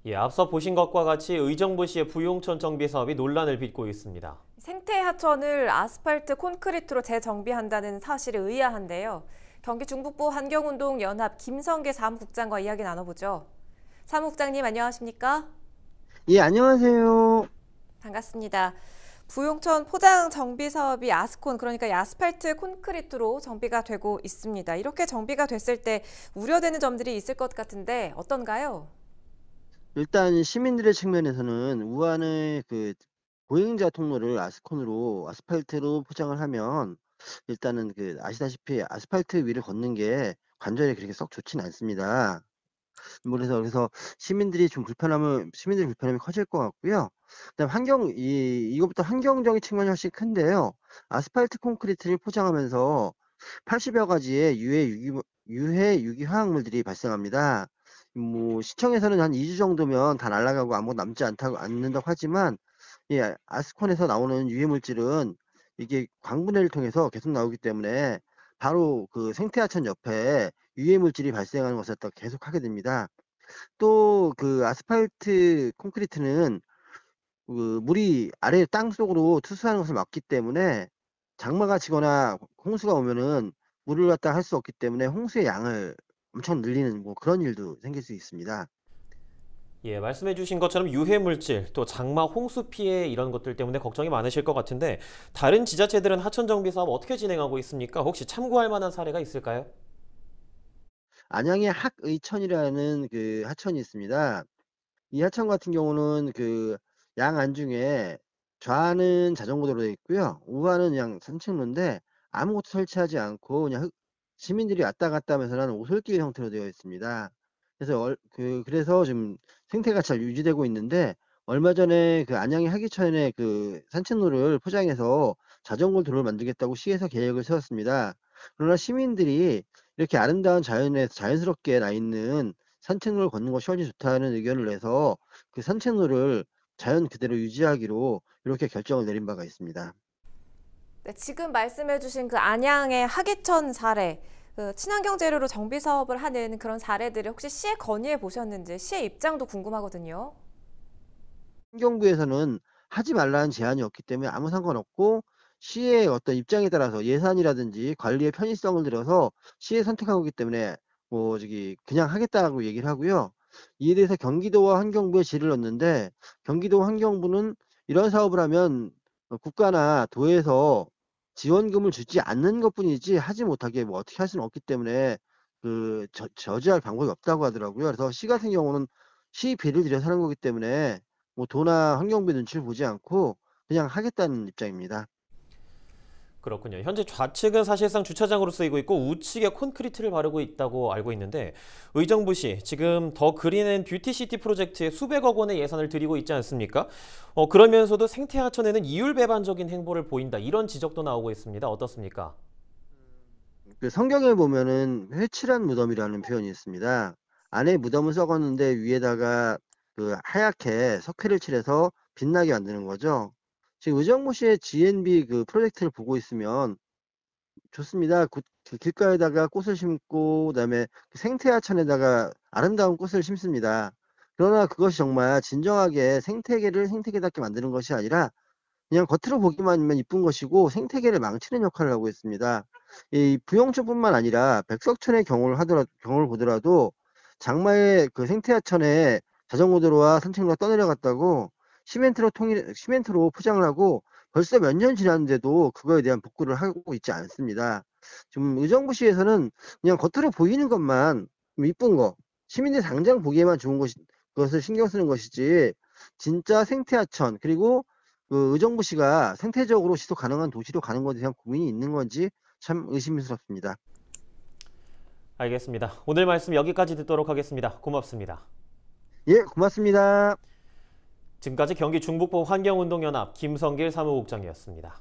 예, 앞서 보신 것과 같이 의정부시의 부용천 정비 사업이 논란을 빚고 있습니다. 생태 하천을 아스팔트 콘크리트로 재정비한다는 사실이 의아한데요. 경기 중북부 환경운동연합 김성계 사무국장과 이야기 나눠보죠. 사무국장님 안녕하십니까? 예, 안녕하세요. 반갑습니다. 부용천 포장 정비 사업이 아스콘, 그러니까 이 아스팔트 콘크리트로 정비가 되고 있습니다. 이렇게 정비가 됐을 때 우려되는 점들이 있을 것 같은데 어떤가요? 일단 시민들의 측면에서는 우한의 보행자 통로를 아스콘으로 아스팔트로 포장을 하면 일단은 아시다시피 아스팔트 위를 걷는 게 관절에 그렇게 썩 좋진 않습니다. 그래서 시민들의 불편함이 커질 것 같고요. 그다음 이것부터 환경적인 측면이 훨씬 큰데요. 아스팔트 콘크리트를 포장하면서 80여 가지의 유해 유기 화학물들이 발생합니다. 뭐 시청에서는 한 2주 정도면 다 날아가고 아무것도 남지 않는다고 하지만 아스콘에서 나오는 유해 물질은 이게 광분해를 통해서 계속 나오기 때문에 바로 그 생태하천 옆에 유해 물질이 발생하는 것을 또 계속 하게 됩니다. 또 그 아스팔트 콘크리트는 물이 아래 땅 속으로 투수하는 것을 막기 때문에 장마가 치거나 홍수가 오면은 물을 갖다 할 수 없기 때문에 홍수의 양을 엄청 늘리는 뭐 그런 일도 생길 수 있습니다. 예, 말씀해 주신 것처럼 유해 물질, 또 장마 홍수 피해 이런 것들 때문에 걱정이 많으실 것 같은데 다른 지자체들은 하천 정비 사업 어떻게 진행하고 있습니까? 혹시 참고할 만한 사례가 있을까요? 안양의 학의천이라는 그 하천이 있습니다. 이 하천 같은 경우는 그 양안중에 좌는 자전거 도로 되어 있고요. 우하는 그냥 산책로인데 아무것도 설치하지 않고 그냥 시민들이 왔다 갔다 하면서 하는 오솔길 형태로 되어 있습니다. 그래서 지금 생태가 잘 유지되고 있는데 얼마 전에 그 안양의 하기천에 그 산책로를 포장해서 자전거 도로를 만들겠다고 시에서 계획을 세웠습니다. 그러나 시민들이 이렇게 아름다운 자연에서 자연스럽게 나 있는 산책로를 걷는 것이 훨씬 좋다는 의견을 내서 그 산책로를 자연 그대로 유지하기로 이렇게 결정을 내린 바가 있습니다. 네, 지금 말씀해주신 그 안양의 하기천 사례, 그 친환경 재료로 정비 사업을 하는 그런 사례들을 혹시 시에 건의해 보셨는지 시의 입장도 궁금하거든요. 환경부에서는 하지 말라는 제한이 없기 때문에 아무 상관없고 시의 어떤 입장에 따라서 예산이라든지 관리의 편의성을 들어서 시에 선택하고 있기 때문에 뭐 그냥 하겠다고 얘기를 하고요. 이에 대해서 경기도와 환경부에 질의를 넣는데 경기도 환경부는 이런 사업을 하면 국가나 도에서 지원금을 주지 않는 것뿐이지 하지 못하게 뭐 어떻게 할 수는 없기 때문에 저지할 방법이 없다고 하더라고요. 그래서 시 같은 경우는 시비를 들여서 하는 거기 때문에 뭐 도나 환경부 눈치를 보지 않고 그냥 하겠다는 입장입니다. 그렇군요. 현재 좌측은 사실상 주차장으로 쓰이고 있고 우측에 콘크리트를 바르고 있다고 알고 있는데 의정부시 지금 더 그린 앤 뷰티시티 프로젝트에 수백억 원의 예산을 들이고 있지 않습니까? 그러면서도 생태하천에는 이율배반적인 행보를 보인다. 이런 지적도 나오고 있습니다. 어떻습니까? 그 성경에 보면은 회칠한 무덤이라는 표현이 있습니다. 안에 무덤을 썩었는데 위에다가 그 하얗게 석회를 칠해서 빛나게 만드는 거죠. 지금 의정부시의 GNB 그 프로젝트를 보고 있으면 좋습니다. 그 길가에다가 꽃을 심고 그다음에 그 생태하천에다가 아름다운 꽃을 심습니다. 그러나 그것이 정말 진정하게 생태계를 생태계답게 만드는 것이 아니라 그냥 겉으로 보기만 하면 이쁜 것이고 생태계를 망치는 역할을 하고 있습니다. 이 부영천뿐만 아니라 백석천의 경우를 보더라도 장마에 그 생태하천에 자전거 도로와 산책로가 떠내려갔다고 시멘트로 포장을 하고 벌써 몇 년 지났는데도 그거에 대한 복구를 하고 있지 않습니다. 지금 의정부시에서는 그냥 겉으로 보이는 것만 좀 이쁜 거, 시민들이 당장 보기에만 좋은 그것을 신경 쓰는 것이지 진짜 생태하천 그리고 그 의정부시가 생태적으로 지속 가능한 도시로 가는 것에 대한 고민이 있는 건지 참 의심스럽습니다. 알겠습니다. 오늘 말씀 여기까지 듣도록 하겠습니다. 고맙습니다. 예, 고맙습니다. 지금까지 경기 중북부 환경운동연합 김성길 사무국장이었습니다.